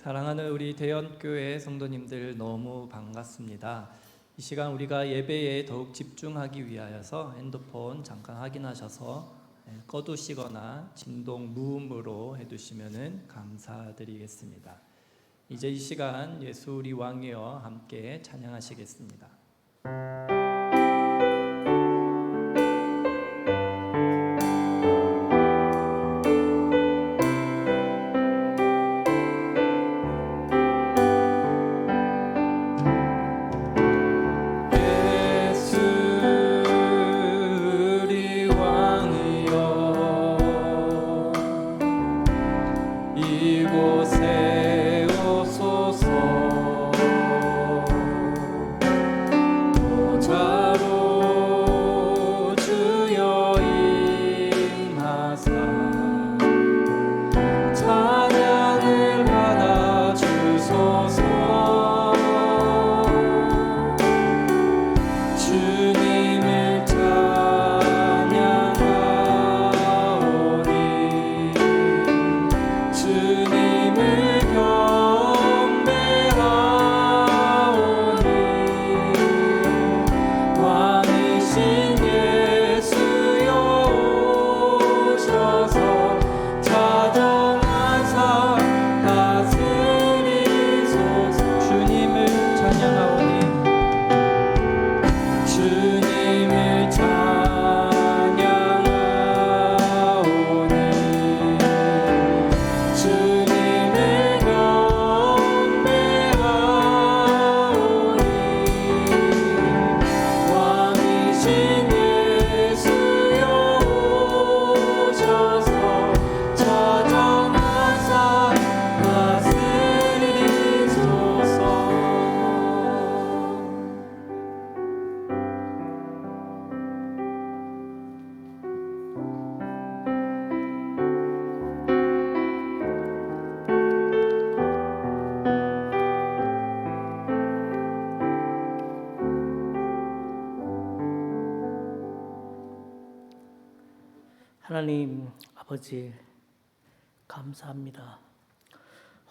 사랑하는 우리 대연교회 성도님들 너무 반갑습니다. 이 시간 우리가 예배에 더욱 집중하기 위하여서 핸드폰 잠깐 확인하셔서 꺼두시거나 진동 무음으로 해두시면 감사드리겠습니다. 이제 이 시간 예수 우리 왕이여 함께 찬양하시겠습니다. 이곳에 오소서. 보좌로 주여 임하사 찬양을 받아 주소서. 주님을 찬양하오니 주님을 경배하오니 왕이신 예수여 오셔서 자정하사 다스리소서. 주님을 찬양하오니 주님을 찬양하오니 주님을 경배하오니 왕이신 예수여 오셔서 자정하사 다스리소서. 하나님 아버지 감사합니다.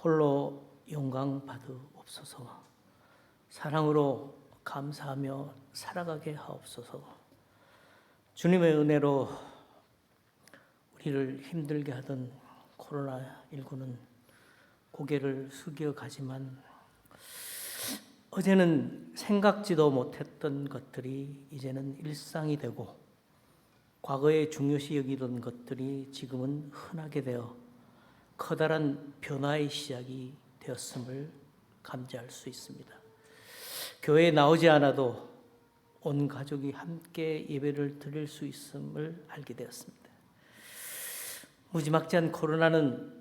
홀로 영광 받으옵소서. 사랑으로 감사하며 살아가게 하옵소서. 주님의 은혜로 우리를 힘들게 하던 코로나19는 고개를 숙여가지만 어제는 생각지도 못했던 것들이 이제는 일상이 되고 과거에 중요시 여기던 것들이 지금은 흔하게 되어 커다란 변화의 시작이 되었음을 감지할 수 있습니다. 교회에 나오지 않아도 온 가족이 함께 예배를 드릴 수 있음을 알게 되었습니다. 무지막지한 코로나는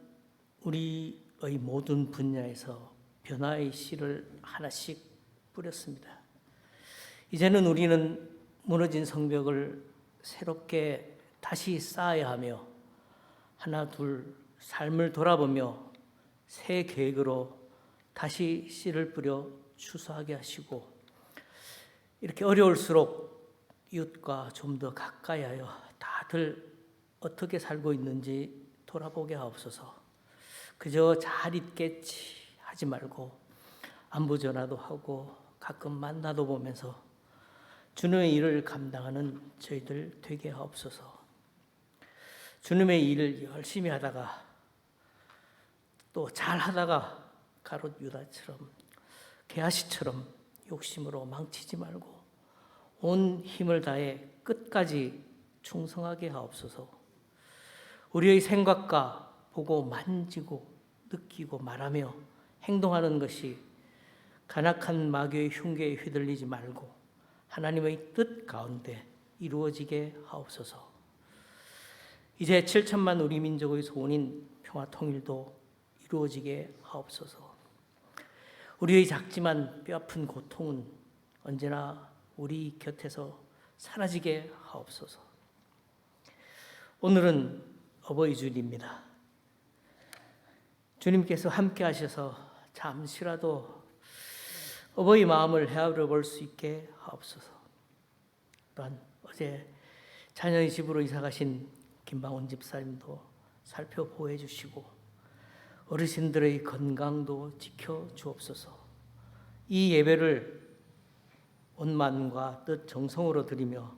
우리의 모든 분야에서 변화의 씨를 하나씩 뿌렸습니다. 이제는 우리는 무너진 성벽을 새롭게 다시 쌓아야 하며 하나 둘 삶을 돌아보며 새 계획으로 다시 씨를 뿌려 추수하게 하시고 이렇게 어려울수록 이웃과 좀 더 가까이 하여 다들 어떻게 살고 있는지 돌아보게 하옵소서. 그저 잘 있겠지 하지 말고 안부 전화도 하고 가끔 만나도 보면서 주님의 일을 감당하는 저희들 되게 하옵소서. 주님의 일을 열심히 하다가 또 잘하다가 가롯 유다처럼 게하시처럼 욕심으로 망치지 말고 온 힘을 다해 끝까지 충성하게 하옵소서. 우리의 생각과 보고 만지고 느끼고 말하며 행동하는 것이 간악한 마귀의 흉계에 휘둘리지 말고 하나님의 뜻 가운데 이루어지게 하옵소서. 이제 7천만 우리 민족의 소원인 평화 통일도 이루어지게 하옵소서. 우리의 작지만 뼈아픈 고통은 언제나 우리 곁에서 사라지게 하옵소서. 오늘은 어버이 주일입니다. 주님께서 함께 하셔서 잠시라도 어버이 마음을 헤아려 볼 수 있게 하옵소서. 또한 어제 자녀의 집으로 이사 가신 김방훈 집사님도 살펴보해 주시고 어르신들의 건강도 지켜 주옵소서. 이 예배를 온 마음과 뜻 정성으로 드리며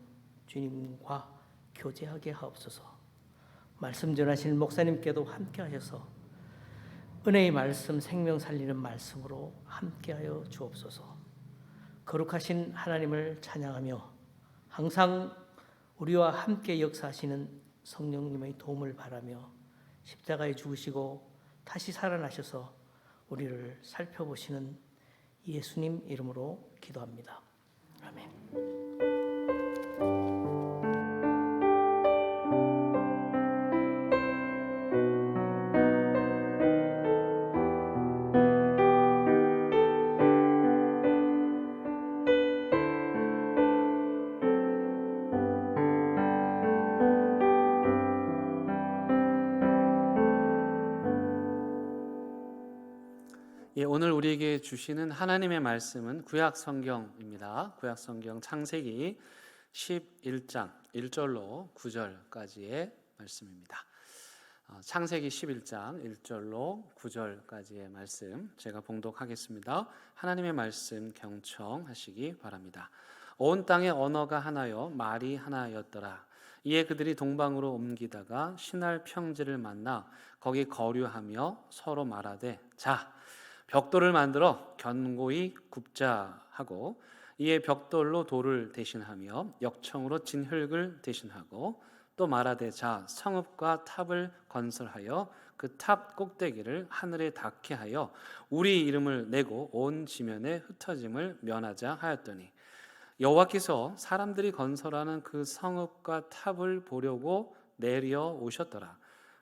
주님과 교제하게 하옵소서. 말씀 전하신 목사님께도 함께 하셔서 은혜의 말씀, 생명 살리는 말씀으로 함께하여 주옵소서. 거룩하신 하나님을 찬양하며 항상 우리와 함께 역사하시는 성령님의 도움을 바라며 십자가에 죽으시고 다시 살아나셔서 우리를 살펴보시는 예수님 이름으로 기도합니다. 아멘. 예, 오늘 우리에게 주시는 하나님의 말씀은 구약 성경입니다. 구약 성경 창세기 11장 1절로 9절까지의 말씀입니다. 창세기 11장 1절로 9절까지의 말씀 제가 봉독하겠습니다. 하나님의 말씀 경청하시기 바랍니다. 온 땅의 언어가 하나요 말이 하나였더라. 이에 그들이 동방으로 옮기다가 신할 평지를 만나 거기 거류하며 서로 말하되 자 벽돌을 만들어 견고히 굽자 하고 이에 벽돌로 돌을 대신하며 역청으로 진흙을 대신하고 또 말하되 자 성읍과 탑을 건설하여 그 탑 꼭대기를 하늘에 닿게 하여 우리 이름을 내고 온 지면에 흩어짐을 면하자 하였더니 여호와께서 사람들이 건설하는 그 성읍과 탑을 보려고 내려오셨더라.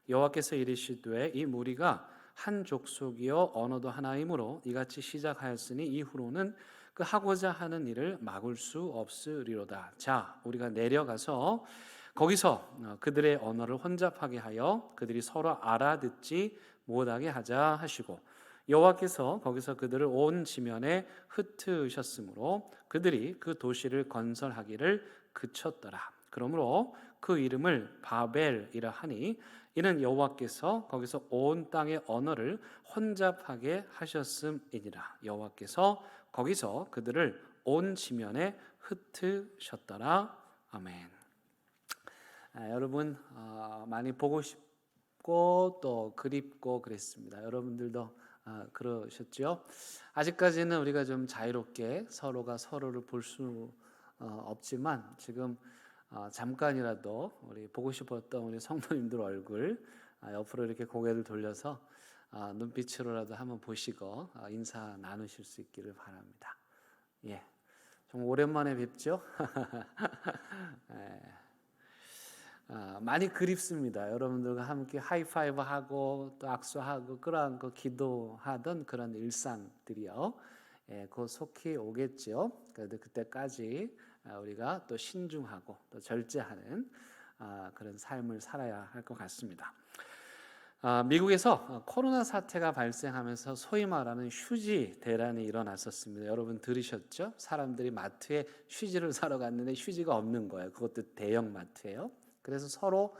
여호와께서 이르시되 이 무리가 한 족속이요 언어도 하나이므로 이같이 시작하였으니 이후로는 그 하고자 하는 일을 막을 수 없으리로다. 자 우리가 내려가서 거기서 그들의 언어를 혼잡하게 하여 그들이 서로 알아듣지 못하게 하자 하시고 여호와께서 거기서 그들을 온 지면에 흩으셨으므로 그들이 그 도시를 건설하기를 그쳤더라. 그러므로 그 이름을 바벨이라 하니 이는 여호와께서 거기서 온 땅의 언어를 혼잡하게 하셨음이니라. 여호와께서 거기서 그들을 온 지면에 흩으셨더라. 아멘. 여러분 많이 보고 싶고 또 그립고 그랬습니다. 여러분들도 그러셨죠? 아직까지는 우리가 좀 자유롭게 서로가 서로를 볼 수 없지만 지금 잠깐이라도 우리 보고 싶었던 우리 성도님들 얼굴 옆으로 이렇게 고개를 돌려서 눈빛으로라도 한번 보시고 인사 나누실 수 있기를 바랍니다. 예, 좀 오랜만에 뵙죠? 많이 그립습니다. 여러분들과 함께 하이파이브 하고 또 악수하고 끌어안고 기도하던 그런 일상들이요. 곧 속히 오겠죠. 그래도 그때까지 우리가 또 신중하고 또 절제하는 그런 삶을 살아야 할 것 같습니다. 미국에서 코로나 사태가 발생하면서 소위 말하는 휴지 대란이 일어났었습니다. 여러분 들으셨죠? 사람들이 마트에 휴지를 사러 갔는데 휴지가 없는 거예요. 그것도 대형 마트예요. 그래서 서로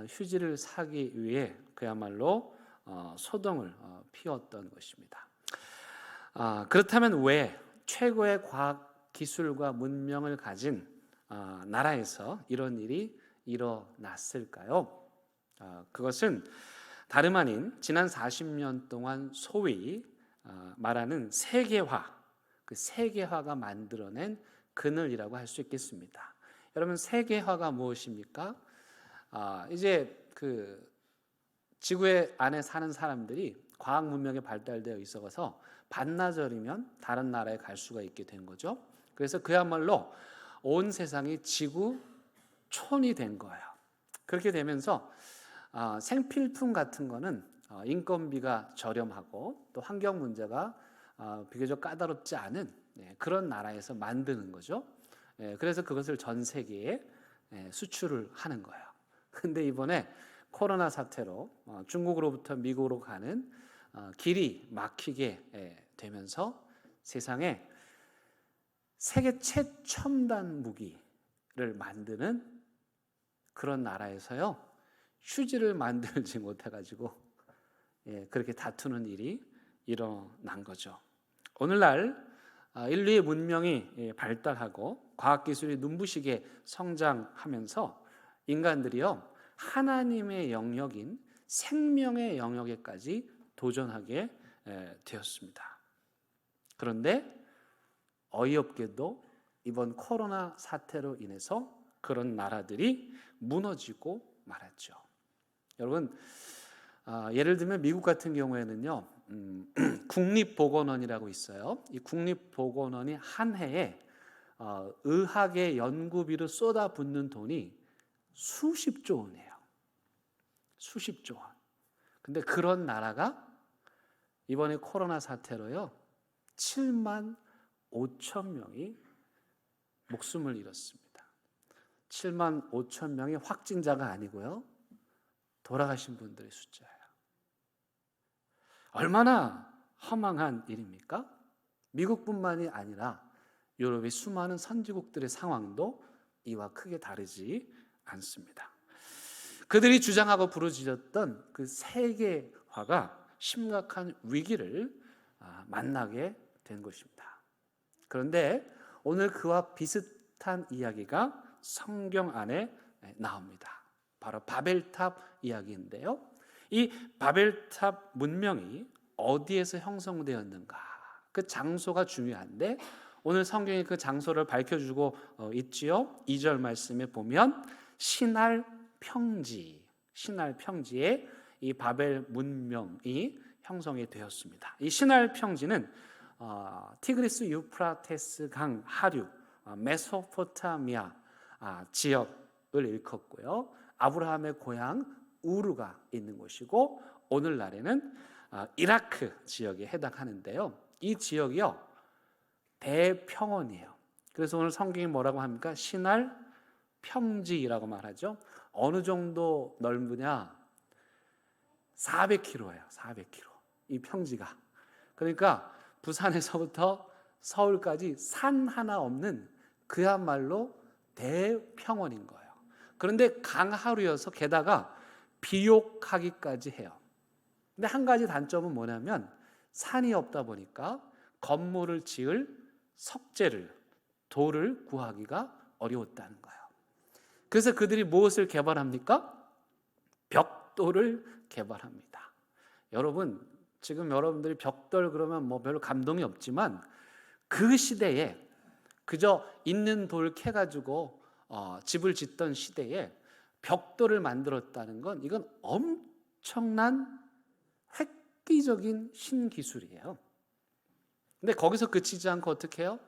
휴지를 사기 위해 그야말로 소동을 피웠던 것입니다. 그렇다면 왜 최고의 과학 기술과 문명을 가진 나라에서 이런 일이 일어났을까요? 그것은 다름 아닌 지난 40년 동안 소위 말하는 세계화, 그 세계화가 만들어낸 그늘이라고 할 수 있겠습니다. 여러분 세계화가 무엇입니까? 이제 그 지구의 안에 사는 사람들이 과학 문명에 발달되어 있어서 반나절이면 다른 나라에 갈 수가 있게 된 거죠. 그래서 그야말로 온 세상이 지구촌이 된 거예요. 그렇게 되면서 생필품 같은 거는 인건비가 저렴하고 또 환경 문제가 비교적 까다롭지 않은 그런 나라에서 만드는 거죠. 그래서 그것을 전 세계에 수출을 하는 거예요. 근데 이번에 코로나 사태로 중국으로부터 미국으로 가는 길이 막히게 되면서 세상에 세계 최첨단 무기를 만드는 그런 나라에서요 휴지를 만들지 못해가지고 그렇게 다투는 일이 일어난 거죠. 오늘날 인류의 문명이 발달하고 과학기술이 눈부시게 성장하면서 인간들이요 하나님의 영역인 생명의 영역에까지 도전하게 되었습니다. 그런데 어이없게도 이번 코로나 사태로 인해서 그런 나라들이 무너지고 말았죠. 여러분, 예를 들면 미국 같은 경우에는요, 국립보건원이라고 있어요. 이 국립보건원이 한 해에 의학의 연구비로 쏟아붓는 돈이 수십조 원이에요. 수십조 원. 근데 그런 나라가 이번에 코로나 사태로요 7만 5천 명이 목숨을 잃었습니다. 7만 5천 명이 확진자가 아니고요 돌아가신 분들의 숫자예요. 얼마나 허망한 일입니까? 미국뿐만이 아니라 유럽의 수많은 선진국들의 상황도 이와 크게 다르지 않습니다. 그들이 주장하고 부르짖었던 그 세계화가 심각한 위기를 만나게 된 것입니다. 그런데 오늘 그와 비슷한 이야기가 성경 안에 나옵니다. 바로 바벨탑 이야기인데요. 이 바벨탑 문명이 어디에서 형성되었는가? 그 장소가 중요한데 오늘 성경이 그 장소를 밝혀주고 있지요. 2절 말씀에 보면 신할 평지에 이 바벨 문명이 형성이 되었습니다. 이 신할 평지는 티그리스 유프라테스 강 하류 메소포타미아 지역을 일컫고요. 아브라함의 고향 우르가 있는 곳이고 오늘날에는 이라크 지역에 해당하는데요. 이 지역이요 대평원이에요. 그래서 오늘 성경이 뭐라고 합니까? 신할 평지라고 말하죠. 어느 정도 넓으냐? 400km예요. 400km. 이 평지가. 그러니까 부산에서부터 서울까지 산 하나 없는 그야말로 대평원인 거예요. 그런데 강하루여서 게다가 비옥하기까지 해요. 근데 한 가지 단점은 뭐냐면 산이 없다 보니까 건물을 지을 석재를, 돌을 구하기가 어려웠다는 거예요. 그래서 그들이 무엇을 개발합니까? 벽돌을 개발합니다. 여러분, 지금 여러분들이 벽돌 그러면 뭐 별로 감동이 없지만 그 시대에 그저 있는 돌 캐가지고 집을 짓던 시대에 벽돌을 만들었다는 건 이건 엄청난 획기적인 신기술이에요. 근데 거기서 그치지 않고 어떻게 해요?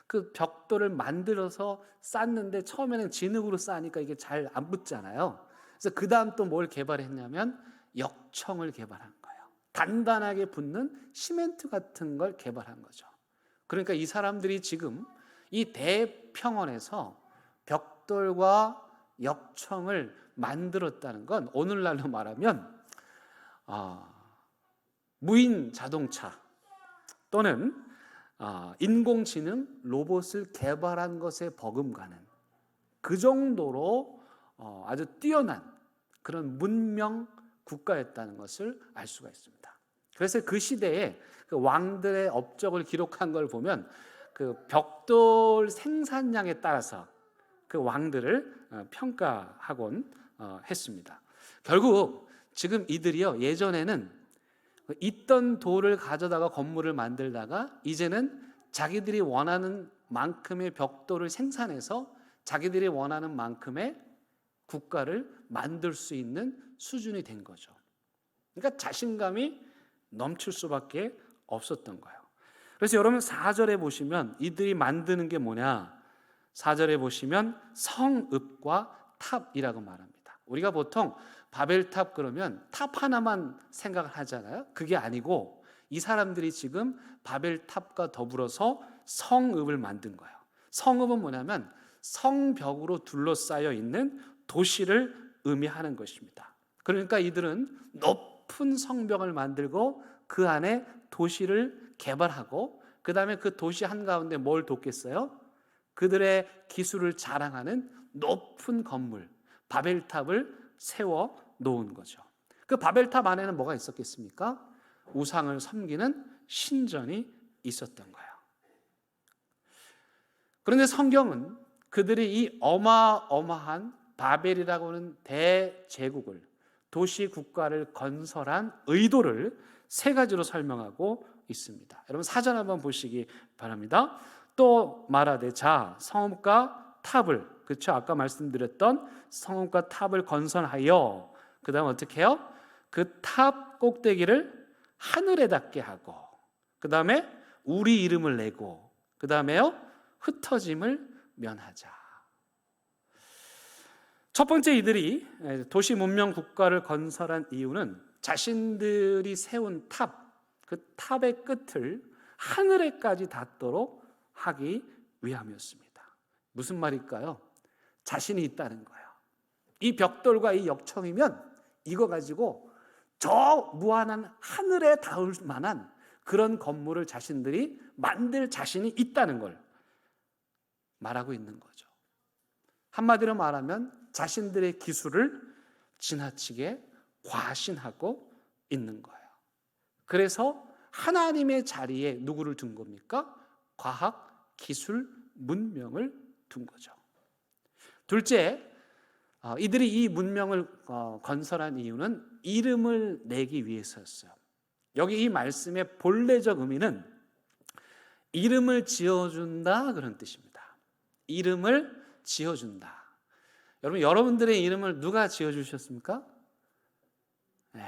그 벽돌을 만들어서 쌓는데 처음에는 진흙으로 쌓으니까 이게 잘 안 붙잖아요. 그래서 그 다음 또 뭘 개발했냐면 역청을 개발한 거예요. 단단하게 붙는 시멘트 같은 걸 개발한 거죠. 그러니까 이 사람들이 지금 이 대평원에서 벽돌과 역청을 만들었다는 건 오늘날로 말하면 무인 자동차 또는 인공지능 로봇을 개발한 것에 버금가는 그 정도로 아주 뛰어난 그런 문명 국가였다는 것을 알 수가 있습니다. 그래서 그 시대에 그 왕들의 업적을 기록한 걸 보면 그 벽돌 생산량에 따라서 그 왕들을 평가하곤 했습니다. 결국 지금 이들이요 예전에는 있던 돌을 가져다가 건물을 만들다가 이제는 자기들이 원하는 만큼의 벽돌을 생산해서 자기들이 원하는 만큼의 국가를 만들 수 있는 수준이 된 거죠. 그러니까 자신감이 넘칠 수밖에 없었던 거예요. 그래서 여러분 4절에 보시면 이들이 만드는 게 뭐냐? 4절에 보시면 성읍과 탑이라고 말합니다. 우리가 보통 바벨탑 그러면 탑 하나만 생각을 하잖아요. 그게 아니고 이 사람들이 지금 바벨탑과 더불어서 성읍을 만든 거예요. 성읍은 뭐냐면 성벽으로 둘러싸여 있는 도시를 의미하는 것입니다. 그러니까 이들은 높은 성벽을 만들고 그 안에 도시를 개발하고 그 다음에 그 도시 한가운데 뭘 뒀겠어요? 그들의 기술을 자랑하는 높은 건물 바벨탑을 세워 놓은 거죠. 그 바벨탑 안에는 뭐가 있었겠습니까? 우상을 섬기는 신전이 있었던 거예요. 그런데 성경은 그들이 이 어마어마한 바벨이라고 하는 대제국을, 도시 국가를 건설한 의도를 세 가지로 설명하고 있습니다. 여러분 사전 한번 보시기 바랍니다. 또 말하되 자 성읍과 탑을, 그렇죠? 아까 말씀드렸던 성읍과 탑을 건설하여 그 다음 어떻게 해요? 그 탑 꼭대기를 하늘에 닿게 하고 그 다음에 우리 이름을 내고 그 다음에요 흩어짐을 면하자. 첫 번째 이들이 도시 문명 국가를 건설한 이유는 자신들이 세운 탑, 그 탑의 끝을 하늘에까지 닿도록 하기 위함이었습니다. 무슨 말일까요? 자신이 있다는 거예요. 이 벽돌과 이 역청이면 이거 가지고 저 무한한 하늘에 닿을 만한 그런 건물을 자신들이 만들 자신이 있다는 걸 말하고 있는 거죠. 한마디로 말하면 자신들의 기술을 지나치게 과신하고 있는 거예요. 그래서 하나님의 자리에 누구를 둔 겁니까? 과학, 기술, 문명을 둔 거죠. 둘째, 이들이 이 문명을 건설한 이유는 이름을 내기 위해서였어요. 여기 이 말씀의 본래적 의미는 이름을 지어준다 그런 뜻입니다. 이름을 지어준다. 여러분, 여러분들의 이름을 누가 지어주셨습니까? 네.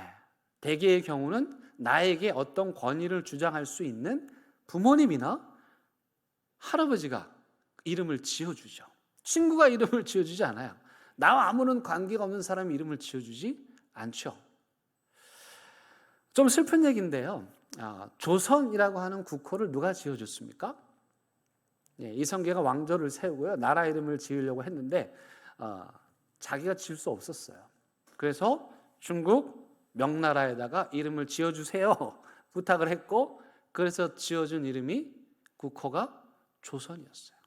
대개의 경우는 나에게 어떤 권위를 주장할 수 있는 부모님이나 할아버지가 이름을 지어주죠. 친구가 이름을 지어주지 않아요. 나와 아무런 관계가 없는 사람이 이름을 지어주지 않죠. 좀 슬픈 얘기인데요. 조선이라고 하는 국호를 누가 지어줬습니까? 이성계가 왕조를 세우고요. 나라 이름을 지으려고 했는데 자기가 지을 수 없었어요. 그래서 중국 명나라에다가 이름을 지어주세요 부탁을 했고, 그래서 지어준 이름이 국호가 조선이었어요.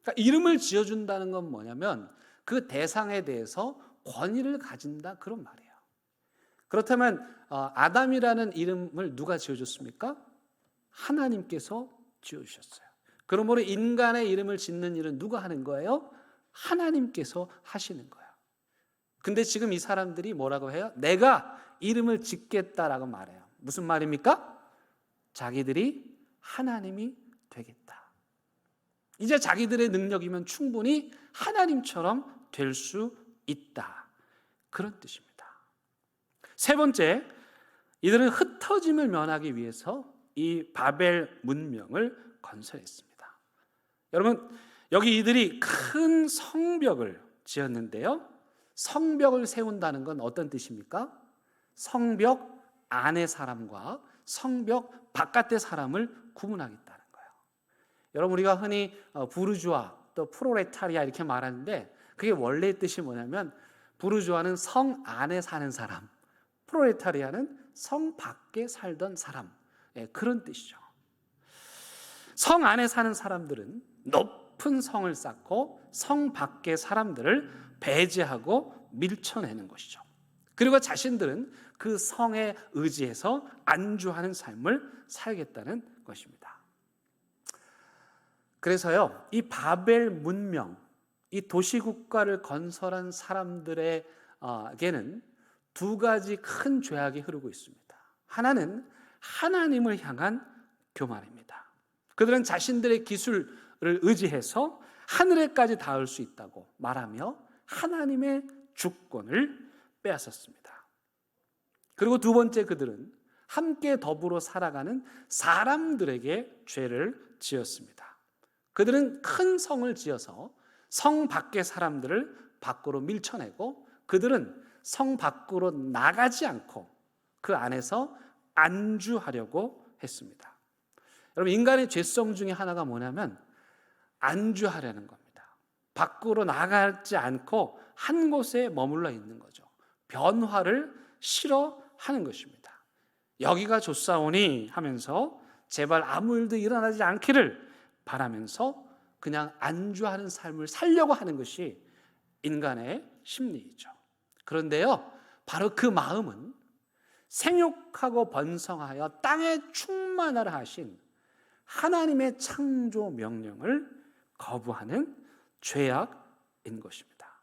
그러니까 이름을 지어준다는 건 뭐냐면 그 대상에 대해서 권위를 가진다 그런 말이에요. 그렇다면 아담이라는 이름을 누가 지어줬습니까? 하나님께서 지어주셨어요. 그러므로 인간의 이름을 짓는 일은 누가 하는 거예요? 하나님께서 하시는 거예요. 근데 지금 이 사람들이 뭐라고 해요? 내가 이름을 짓겠다라고 말해요. 무슨 말입니까? 자기들이 하나님이 되겠다. 이제 자기들의 능력이면 충분히 하나님처럼 될 수 있다. 그런 뜻입니다. 세 번째, 이들은 흩어짐을 면하기 위해서 이 바벨 문명을 건설했습니다. 여러분, 여기 이들이 큰 성벽을 지었는데요. 성벽을 세운다는 건 어떤 뜻입니까? 성벽 안의 사람과 성벽 바깥의 사람을 구분하겠다는 거예요. 여러분, 우리가 흔히 부르주아 또 프로레타리아 이렇게 말하는데 그게 원래의 뜻이 뭐냐면 부르주아는 성 안에 사는 사람, 프로레타리아는 성 밖에 살던 사람, 그런 뜻이죠. 성 안에 사는 사람들은 높은 성을 쌓고 성 밖의 사람들을 배제하고 밀쳐내는 것이죠. 그리고 자신들은 그 성에 의지해서 안주하는 삶을 살겠다는 것입니다. 그래서요, 이 바벨 문명, 이 도시국가를 건설한 사람들에게는 두 가지 큰 죄악이 흐르고 있습니다. 하나는 하나님을 향한 교만입니다. 그들은 자신들의 기술을 의지해서 하늘에까지 닿을 수 있다고 말하며 하나님의 주권을 빼앗았습니다. 그리고 두 번째, 그들은 함께 더불어 살아가는 사람들에게 죄를 지었습니다. 그들은 큰 성을 지어서 성 밖의 사람들을 밖으로 밀쳐내고 그들은 성 밖으로 나가지 않고 그 안에서 안주하려고 했습니다. 여러분, 인간의 죄성 중에 하나가 뭐냐면 안주하려는 겁니다. 밖으로 나가지 않고 한 곳에 머물러 있는 거죠. 변화를 싫어하는 것입니다. 여기가 좋사오니 하면서 제발 아무 일도 일어나지 않기를 바라면서 그냥 안주하는 삶을 살려고 하는 것이 인간의 심리이죠. 그런데요, 바로 그 마음은 생육하고 번성하여 땅에 충만하라 하신 하나님의 창조 명령을 거부하는 죄악인 것입니다.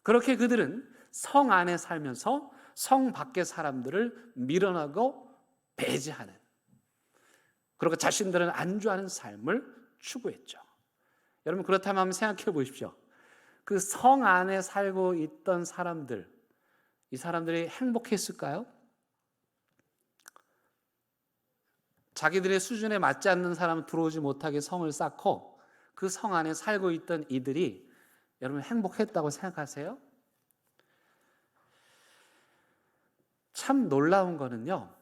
그렇게 그들은 성 안에 살면서 성 밖의 사람들을 밀어내고 배제하는, 그리고 자신들은 안주하는 삶을 추구했죠. 여러분, 그렇다면 한번 생각해 보십시오. 그 성 안에 살고 있던 사람들, 이 사람들이 행복했을까요? 자기들의 수준에 맞지 않는 사람은 들어오지 못하게 성을 쌓고 그 성 안에 살고 있던 이들이 여러분 행복했다고 생각하세요? 참 놀라운 거는요,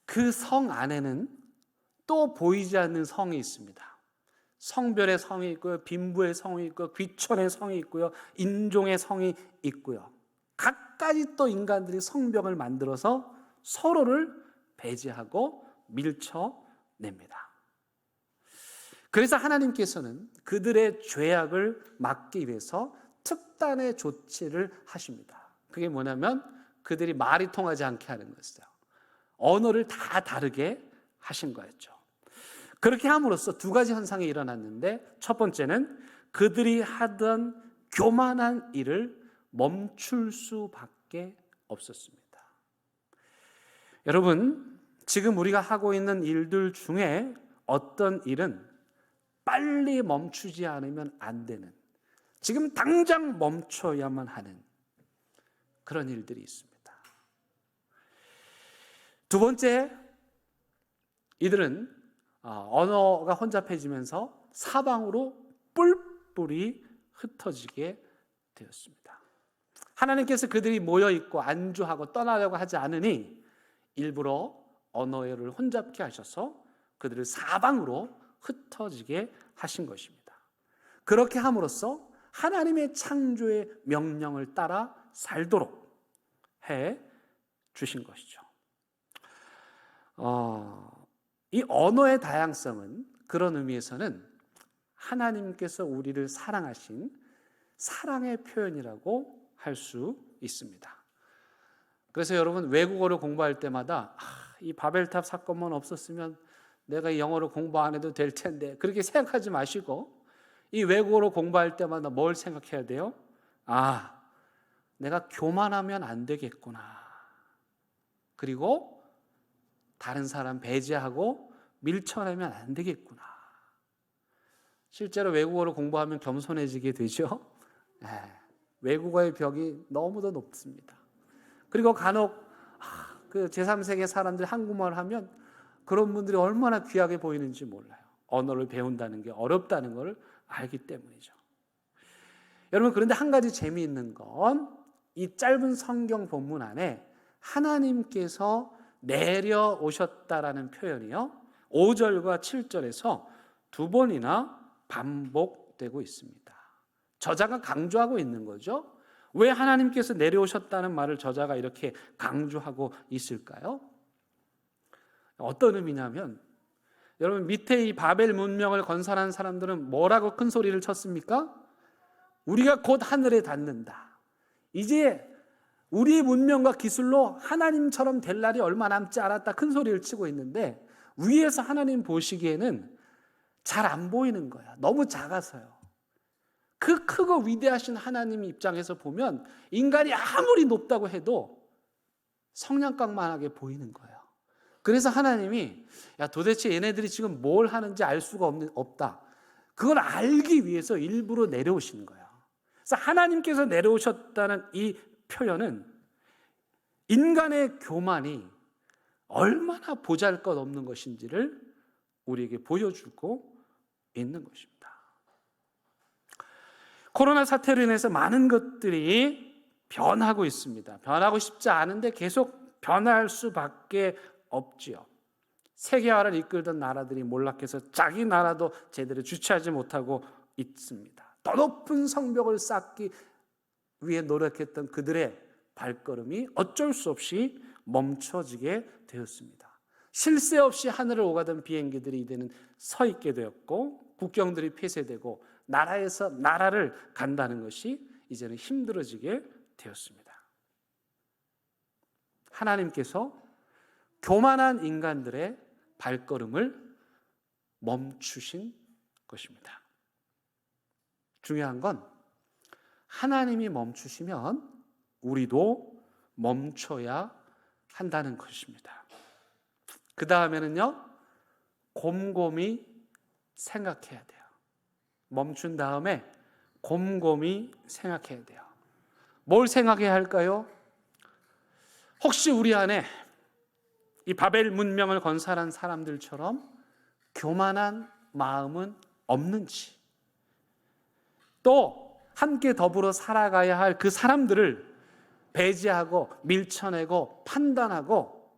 그 성 안에는 또 보이지 않는 성이 있습니다. 성별의 성이 있고요, 빈부의 성이 있고요, 귀천의 성이 있고요, 인종의 성이 있고요. 각가지 또 인간들이 성벽을 만들어서 서로를 배제하고 밀쳐냅니다. 그래서 하나님께서는 그들의 죄악을 막기 위해서 특단의 조치를 하십니다. 그게 뭐냐면 그들이 말이 통하지 않게 하는 거였어요. 언어를 다 다르게 하신 거였죠. 그렇게 함으로써 두 가지 현상이 일어났는데, 첫 번째는 그들이 하던 교만한 일을 멈출 수밖에 없었습니다. 여러분, 지금 우리가 하고 있는 일들 중에 어떤 일은 빨리 멈추지 않으면 안 되는, 지금 당장 멈춰야만 하는 그런 일들이 있습니다. 두 번째, 이들은 언어가 혼잡해지면서 사방으로 뿔뿔이 흩어지게 되었습니다. 하나님께서 그들이 모여있고 안주하고 떠나려고 하지 않으니 일부러 언어를 혼잡케 하셔서 그들을 사방으로 흩어지게 하신 것입니다. 그렇게 함으로써 하나님의 창조의 명령을 따라 살도록 해 주신 것이죠. 이 언어의 다양성은 그런 의미에서는 하나님께서 우리를 사랑하신 사랑의 표현이라고 할 수 있습니다. 그래서 여러분, 외국어를 공부할 때마다 이 바벨탑 사건만 없었으면 내가 영어를 공부 안 해도 될 텐데, 그렇게 생각하지 마시고 이 외국어로 공부할 때마다 뭘 생각해야 돼요? 내가 교만하면 안 되겠구나. 그리고 다른 사람 배제하고 밀쳐내면 안 되겠구나. 실제로 외국어를 공부하면 겸손해지게 되죠. 외국어의 벽이 너무도 높습니다. 그리고 간혹 그 제3세계 사람들이 한국말을 하면 그런 분들이 얼마나 귀하게 보이는지 몰라요. 언어를 배운다는 게 어렵다는 걸 알기 때문이죠. 여러분, 그런데 한 가지 재미있는 건 이 짧은 성경 본문 안에 하나님께서 내려오셨다라는 표현이요, 5절과 7절에서 두 번이나 반복되고 있습니다. 저자가 강조하고 있는 거죠. 왜 하나님께서 내려오셨다는 말을 저자가 이렇게 강조하고 있을까요? 어떤 의미냐면, 여러분, 밑에 이 바벨 문명을 건설한 사람들은 뭐라고 큰 소리를 쳤습니까? 우리가 곧 하늘에 닿는다. 이제 우리의 문명과 기술로 하나님처럼 될 날이 얼마 남지 않았다, 큰 소리를 치고 있는데, 위에서 하나님 보시기에는 잘 안 보이는 거야. 너무 작아서요. 그 크고 위대하신 하나님 입장에서 보면 인간이 아무리 높다고 해도 성냥깡만하게 보이는 거예요. 그래서 하나님이 도대체 얘네들이 지금 뭘 하는지 알 수가 없다. 그걸 알기 위해서 일부러 내려오시는 거예요. 그래서 하나님께서 내려오셨다는 이 표현은 인간의 교만이 얼마나 보잘것없는 것인지를 우리에게 보여주고 있는 것입니다. 코로나 사태로 인해서 많은 것들이 변하고 있습니다. 변하고 싶지 않은데 계속 변할 수밖에 없지요. 세계화를 이끌던 나라들이 몰락해서 자기 나라도 제대로 주체하지 못하고 있습니다. 더 높은 성벽을 쌓기 위해 노력했던 그들의 발걸음이 어쩔 수 없이 멈춰지게 되었습니다. 쉴 새 없이 하늘을 오가던 비행기들이 이제는 서 있게 되었고, 국경들이 폐쇄되고 나라에서 나라를 간다는 것이 이제는 힘들어지게 되었습니다. 하나님께서 교만한 인간들의 발걸음을 멈추신 것입니다. 중요한 건 하나님이 멈추시면 우리도 멈춰야 한다는 것입니다. 그 다음에는요, 곰곰이 생각해야 돼요. 멈춘 다음에 곰곰이 생각해야 돼요. 뭘 생각해야 할까요? 혹시 우리 안에 이 바벨 문명을 건설한 사람들처럼 교만한 마음은 없는지, 또 함께 더불어 살아가야 할 그 사람들을 배제하고 밀쳐내고 판단하고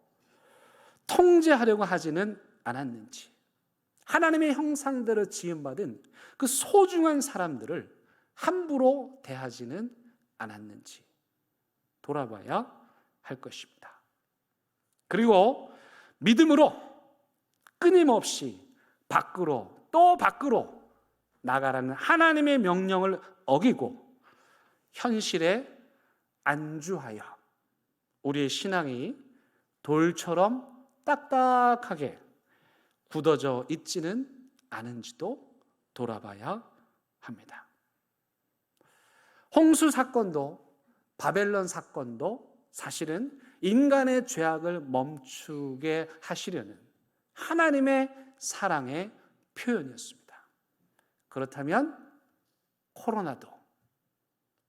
통제하려고 하지는 않았는지, 하나님의 형상대로 지음받은 그 소중한 사람들을 함부로 대하지는 않았는지 돌아봐야 할 것입니다. 그리고 믿음으로 끊임없이 밖으로 또 밖으로 나가라는 하나님의 명령을 어기고 현실에 안주하여 우리의 신앙이 돌처럼 딱딱하게 굳어져 있지는 않은지도 돌아봐야 합니다. 홍수 사건도 바벨론 사건도 사실은 인간의 죄악을 멈추게 하시려는 하나님의 사랑의 표현이었습니다. 그렇다면 코로나도,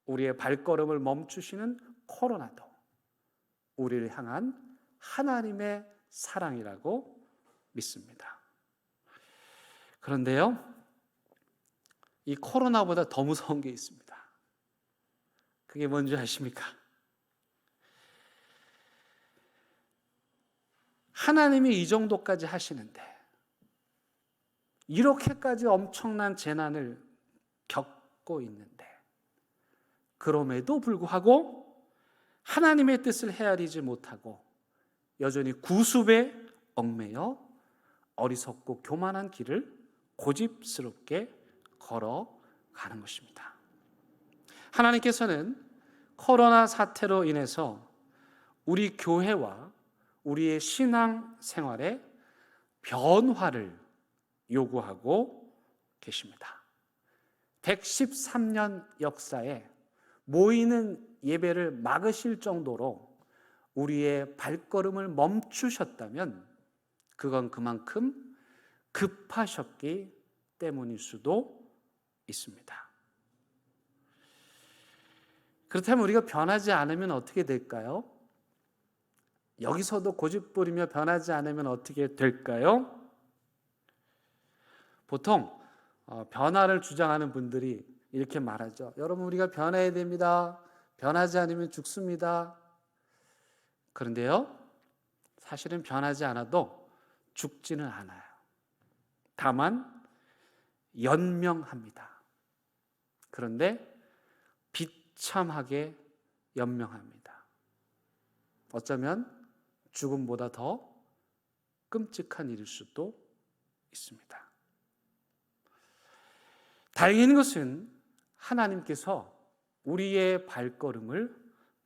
우리의 발걸음을 멈추시는 코로나도 우리를 향한 하나님의 사랑이라고 믿습니다. 그런데요, 이 코로나보다 더 무서운 게 있습니다. 그게 뭔지 아십니까? 하나님이 이 정도까지 하시는데, 이렇게까지 엄청난 재난을 겪고 있는데, 그럼에도 불구하고 하나님의 뜻을 헤아리지 못하고 여전히 구습에 얽매여 어리석고 교만한 길을 고집스럽게 걸어가는 것입니다. 하나님께서는 코로나 사태로 인해서 우리 교회와 우리의 신앙 생활에 변화를 요구하고 계십니다. 113년 역사에 모이는 예배를 막으실 정도로 우리의 발걸음을 멈추셨다면 그건 그만큼 급하셨기 때문일 수도 있습니다. 그렇다면 우리가 변하지 않으면 어떻게 될까요? 여기서도 고집부리며 변하지 않으면 어떻게 될까요? 보통 변화를 주장하는 분들이 이렇게 말하죠. 여러분, 우리가 변해야 됩니다. 변하지 않으면 죽습니다. 그런데요, 사실은 변하지 않아도 죽지는 않아요. 다만 연명합니다. 그런데 비참하게 연명합니다. 어쩌면 죽음보다 더 끔찍한 일일 수도 있습니다. 다행인 것은 하나님께서 우리의 발걸음을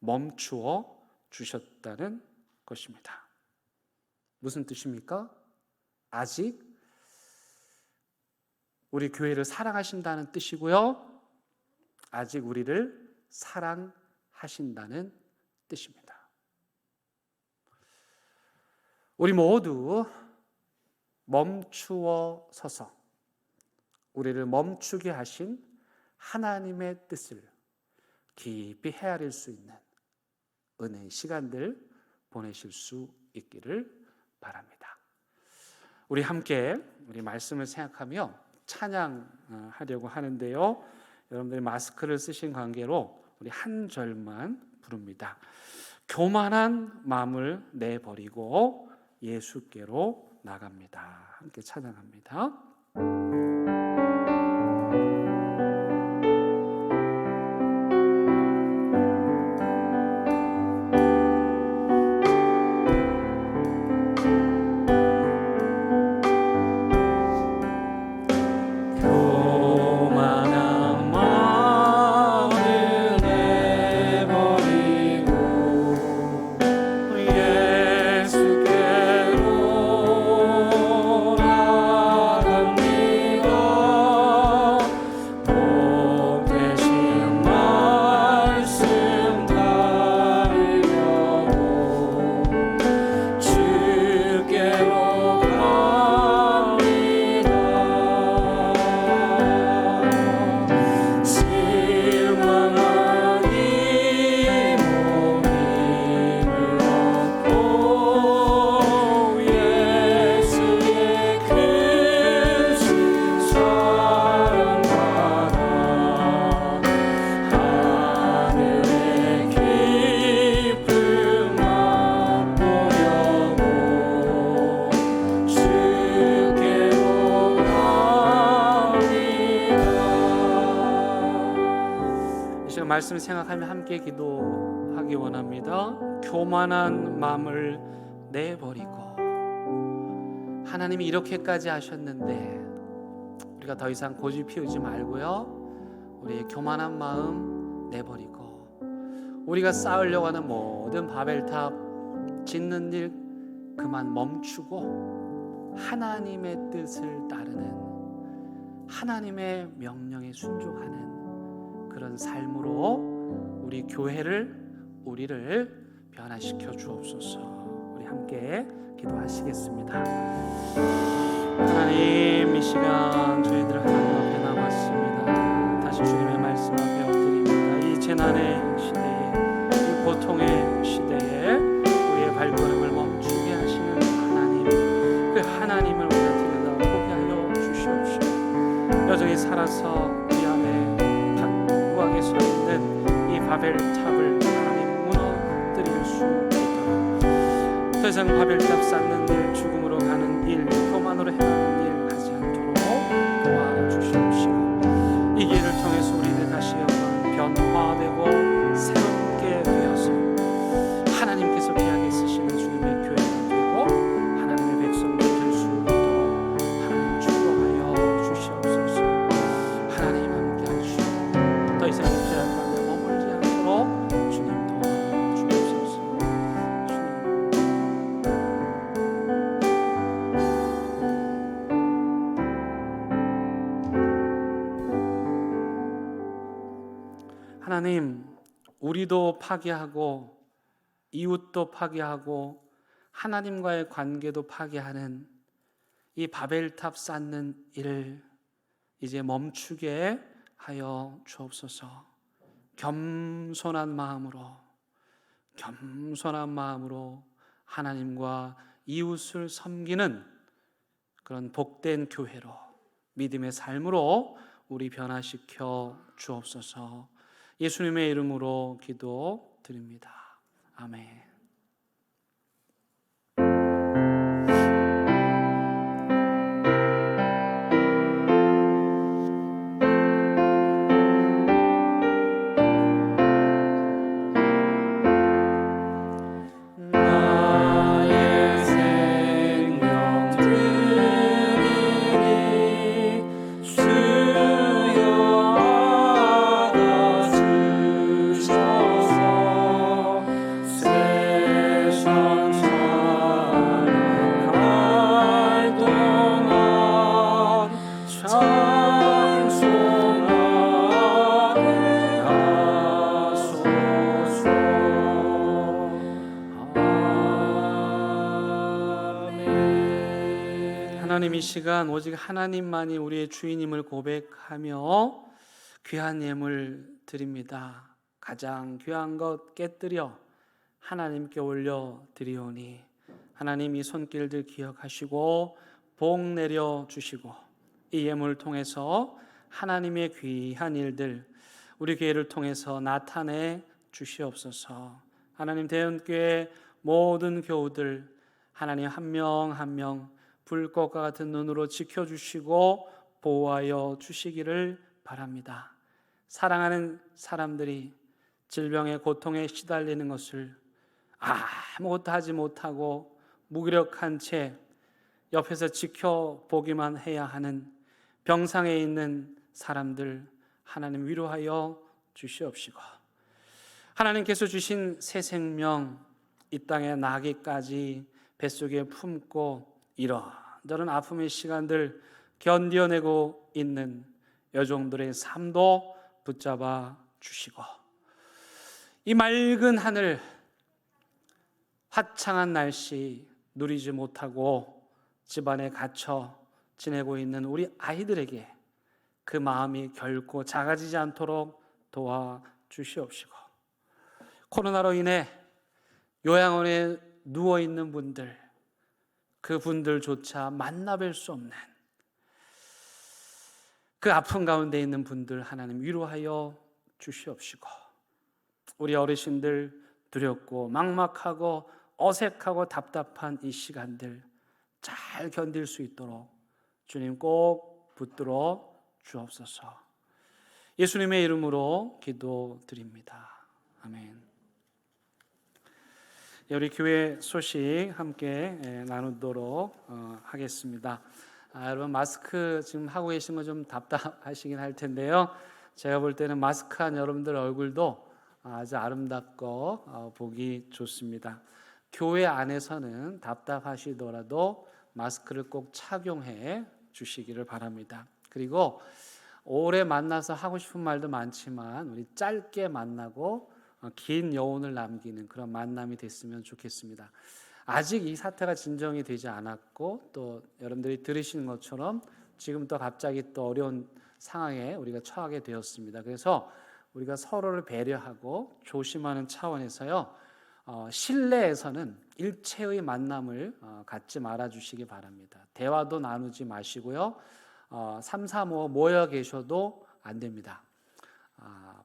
멈추어 주셨다는 것입니다. 무슨 뜻입니까? 아직 우리 교회를 사랑하신다는 뜻이고요, 아직 우리를 사랑하신다는 뜻입니다. 우리 모두 멈추어 서서 우리를 멈추게 하신 하나님의 뜻을 깊이 헤아릴 수 있는 은혜의 시간들 보내실 수 있기를 바랍니다. 우리 함께 우리 말씀을 생각하며 찬양하려고 하는데요, 여러분들이 마스크를 쓰신 관계로 우리 한 절만 부릅니다. 교만한 마음을 내버리고 예수께로 나갑니다. 함께 찬양합니다. 말씀을 생각하며 함께 기도하기 원합니다. 교만한 마음을 내버리고, 하나님이 이렇게까지 하셨는데 우리가 더 이상 고집 피우지 말고요, 우리의 교만한 마음 내버리고, 우리가 쌓으려고 하는 모든 바벨탑 짓는 일 그만 멈추고 하나님의 뜻을 따르는, 하나님의 명령에 순종하는 그런 삶으로 우리 교회를, 우리를 변화시켜 주옵소서. 우리 함께 기도하시겠습니다. 하나님, 이 시간 저희들 하나님 앞에 나왔습니다. 다시 주님의 말씀 앞에 엎드립니다. 이 재난의 시대에, 이 고통의 시대에 우리의 발걸음을 멈추게 하시는 하나님, 그 하나님을 우리가 들여다 보게 하여 주시옵시고, 여전히 살아서 우리 안에 견고하게 서 있는 이 바벨탑을 하나님 무너뜨릴 수 있도록, 더 이상 바벨탑 쌓는 일, 죽음으로 가는 일, 교만으로 행하는 일 하지 않도록 도와주시옵시고, 이 길을 통해서 우리는 다시 한번 변화되고 새롭게 되어서 하나님께서 귀하게 쓰시는 주님의 교회가 되고 하나님의 백성들 될 수 있도록 하나님 축복하여 주시옵소서. 하나님 함께 하시고, 더 이상 이 죄악 가운데 머물지 않도록 주님 도와주옵소서. 하나님, 우리도 파괴하고 이웃도 파괴하고 하나님과의 관계도 파괴하는 이 바벨탑 쌓는 일을 이제 멈추게 하여 주옵소서. 겸손한 마음으로 하나님과 이웃을 섬기는 그런 복된 교회로, 믿음의 삶으로 우리 변화시켜 주옵소서. 예수님의 이름으로 기도드립니다. 아멘. 나의 생명 드리니 주여 받아주소서. 세상 살아갈 동안 찬송하게 하소서. 하나님, 이 시간 오직 하나님만이 우리의 주인임을 고백하며 귀한 예물 드립니다. 가장 귀한 것 깨뜨려 하나님께 올려드리오니, 하나님 이 손길들 기억하시고 복 내려 주시고, 이 예물을 통해서 하나님의 귀한 일들 우리 교회를 통해서 나타내 주시옵소서. 하나님, 대연교회 모든 교우들 하나님 한 명 한 명 불꽃과 같은 눈으로 지켜주시고 보호하여 주시기를 바랍니다. 사랑하는 사람들이 질병의 고통에 시달리는 것을 아무것도 하지 못하고 무기력한 채 옆에서 지켜보기만 해야 하는 병상에 있는 사람들 하나님 위로하여 주시옵시고, 하나님께서 주신 새 생명 이 땅에 나기까지 뱃속에 품고 이런저런 아픔의 시간들 견뎌내고 있는 여종들의 삶도 붙잡아 주시고, 이 맑은 하늘, 화창한 날씨 누리지 못하고 집안에 갇혀 지내고 있는 우리 아이들에게 그 마음이 결코 작아지지 않도록 도와주시옵시고, 코로나로 인해 요양원에 누워있는 분들, 그분들조차 만나뵐 수 없는 그 아픔 가운데 있는 분들 하나님 위로하여 주시옵시고, 우리 어르신들 두렵고 막막하고 어색하고 답답한 이 시간들 잘 견딜 수 있도록 주님 꼭 붙들어 주옵소서. 예수님의 이름으로 기도드립니다. 아멘. 우리 교회 소식 함께 나누도록 하겠습니다. 여러분 마스크 지금 하고 계신 거 좀 답답하시긴 할 텐데요. 제가 볼 때는 마스크한 여러분들 얼굴도 아주 아름답고 보기 좋습니다. 교회 안에서는 답답하시더라도 마스크를 꼭 착용해 주시기를 바랍니다. 그리고 오래 만나서 하고 싶은 말도 많지만 우리 짧게 만나고 긴 여운을 남기는 그런 만남이 됐으면 좋겠습니다. 아직 이 사태가 진정이 되지 않았고 또 여러분들이 들으시는 것처럼 지금 또 갑자기 또 어려운 상황에 우리가 처하게 되었습니다. 그래서 우리가 서로를 배려하고 조심하는 차원에서요, 실내에서는 일체의 만남을 갖지 말아 주시기 바랍니다. 대화도 나누지 마시고요, 3, 4, 5 모여 계셔도 안 됩니다.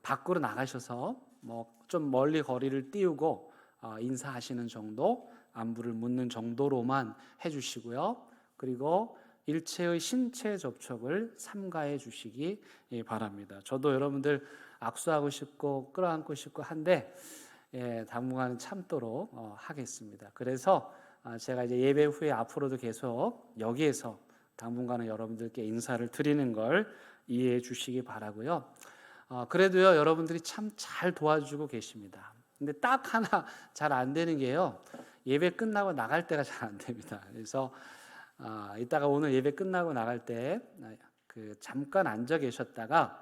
밖으로 나가셔서 좀 멀리 거리를 띄우고 인사하시는 정도, 안부를 묻는 정도로만 해주시고요. 그리고 일체의 신체 접촉을 삼가해 주시기 바랍니다. 저도 여러분들 악수하고 싶고 끌어안고 싶고 한데 당분간은 참도록 하겠습니다. 그래서 제가 이제 예배 후에 앞으로도 계속 여기에서 당분간은 여러분들께 인사를 드리는 걸 이해해 주시기 바라고요. 그래도요, 여러분들이 참 잘 도와주고 계십니다. 근데 딱 하나 잘 안 되는 게요, 예배 끝나고 나갈 때가 잘 안 됩니다. 그래서 이따가 오늘 예배 끝나고 나갈 때 잠깐 앉아 계셨다가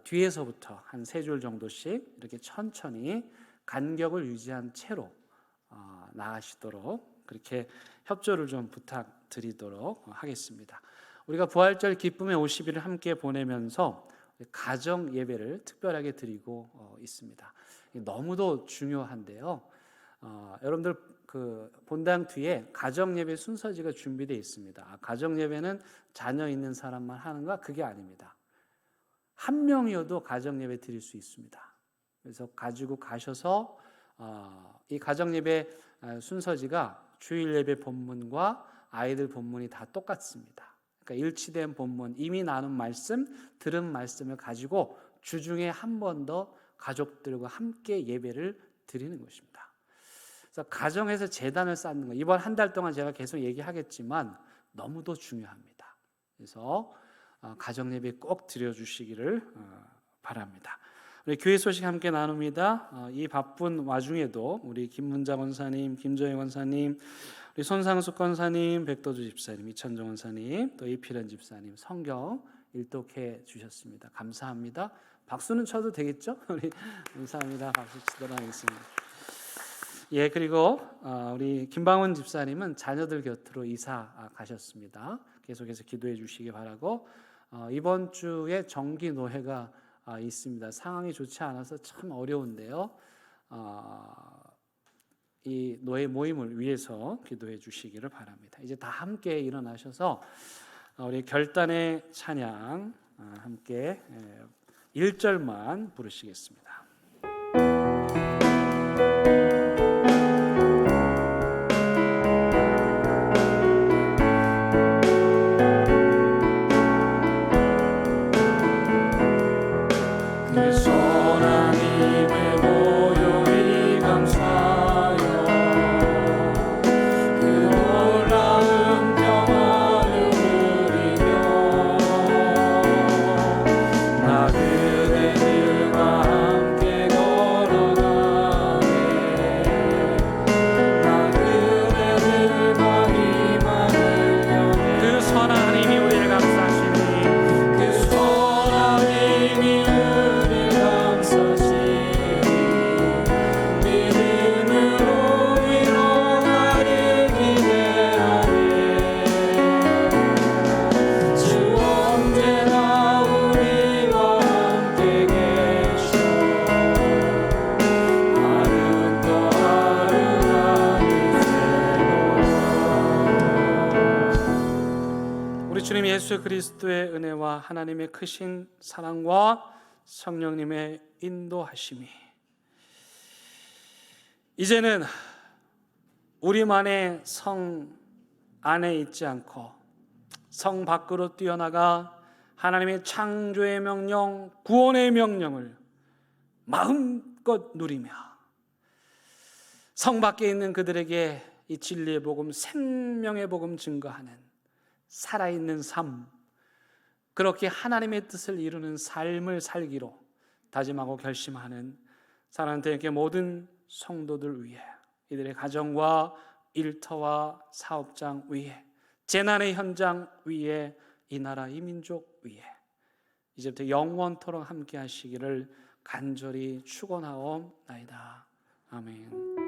뒤에서부터 한 3줄 정도씩 이렇게 천천히 간격을 유지한 채로 나가시도록 그렇게 협조를 좀 부탁드리도록 하겠습니다. 우리가 부활절 기쁨의 50일을 함께 보내면서 가정 예배를 특별하게 드리고 있습니다. 너무도 중요한데요. 여러분들 그 본당 뒤에 가정 예배 순서지가 준비되어 있습니다. 가정 예배는 자녀 있는 사람만 하는가? 그게 아닙니다. 한 명이어도 가정 예배 드릴 수 있습니다. 그래서 가지고 가셔서 이 가정 예배 순서지가 주일 예배 본문과 아이들 본문이 다 똑같습니다. 그러니까 일치된 본문, 이미 나눈 말씀, 들은 말씀을 가지고 주중에 한 번 더 가족들과 함께 예배를 드리는 것입니다. 그래서 가정에서 제단을 쌓는 것, 이번 한 달 동안 제가 계속 얘기하겠지만 너무도 중요합니다. 그래서 가정 예배 꼭 드려주시기를 바랍니다. 우리 교회 소식 함께 나눕니다. 이 바쁜 와중에도 우리 김문자 권사님, 김조혜 권사님, 우리 손상숙 권사님, 백도주 집사님, 이천정 권사님, 또 이필현 집사님 성경 일독해 주셨습니다. 감사합니다. 박수는 쳐도 되겠죠? 우리 감사합니다. 박수 치도록 하겠습니다. 예, 그리고 우리 김방원 집사님은 자녀들 곁으로 이사 가셨습니다. 계속해서 기도해 주시기 바라고, 이번 주에 정기 노회가 있습니다. 상황이 좋지 않아서 참 어려운데요. 이 노회 모임을 위해서 기도해 주시기를 바랍니다. 이제 다 함께 일어나셔서 우리 결단의 찬양 함께 1절만 부르시겠습니다. 주님 예수 그리스도의 은혜와 하나님의 크신 사랑과 성령님의 인도하심이 이제는 우리만의 성 안에 있지 않고 성 밖으로 뛰어나가 하나님의 창조의 명령, 구원의 명령을 마음껏 누리며 성 밖에 있는 그들에게 이 진리의 복음, 생명의 복음 증거하는 살아있는 삶, 그렇게 하나님의 뜻을 이루는 삶을 살기로 다짐하고 결심하는 사랑하는 대개 모든 성도들 위해, 이들의 가정과 일터와 사업장 위에, 재난의 현장 위에, 이 나라 이 민족 위에 이제부터 영원토록 함께 하시기를 간절히 축원하옵나이다. 아멘.